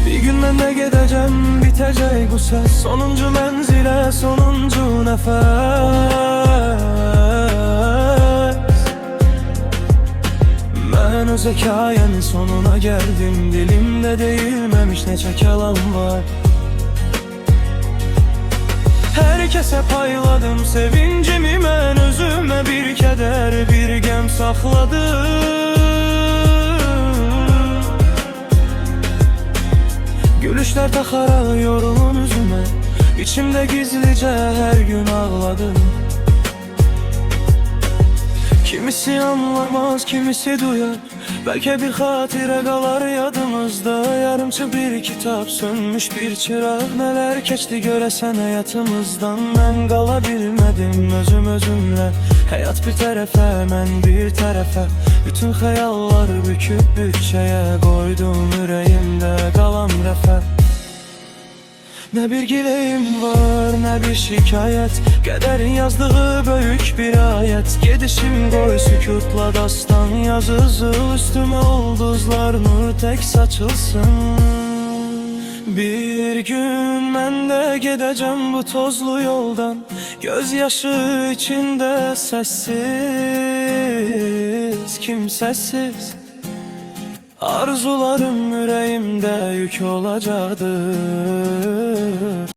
Bir gün ben de gideceğim, bitecek bu ses. Sonuncu menzile, sonuncu nefes. Ben öz hikayemin sonuna geldim. Dilimde değilmemiş nece kelam var. Herkese payladım sevincimi, ben özüme bir keder, bir gem sakladım. Gülüşler takarak yorulun üzüme, İçimde gizlice her gün ağladım. Kimisi anlamaz, kimisi duyar, belki bir hatire kalar yadımızda. Yarımçı bir kitap, sönmüş bir çırak. Neler geçti göresen hayatımızdan. Ben kalabilmedim özümle. Hayat bir tarafa, ben bir tarafa. Bütün hayallar büküp bütçeye koydum, yüreğimde kalan refe. Ne bir dileğim var, ne bir şikayet. Kaderin yazdığı büyük bir ayet. Gidişim koy sükutla dastan yazılsın. Üstüme ulduzlar nur tek saçılsın. Bir gün ben de gideceğim bu tozlu yoldan, gözyaşı içinde sessiz, kimsesiz. Arzularım yüreğimde yük olacaktır.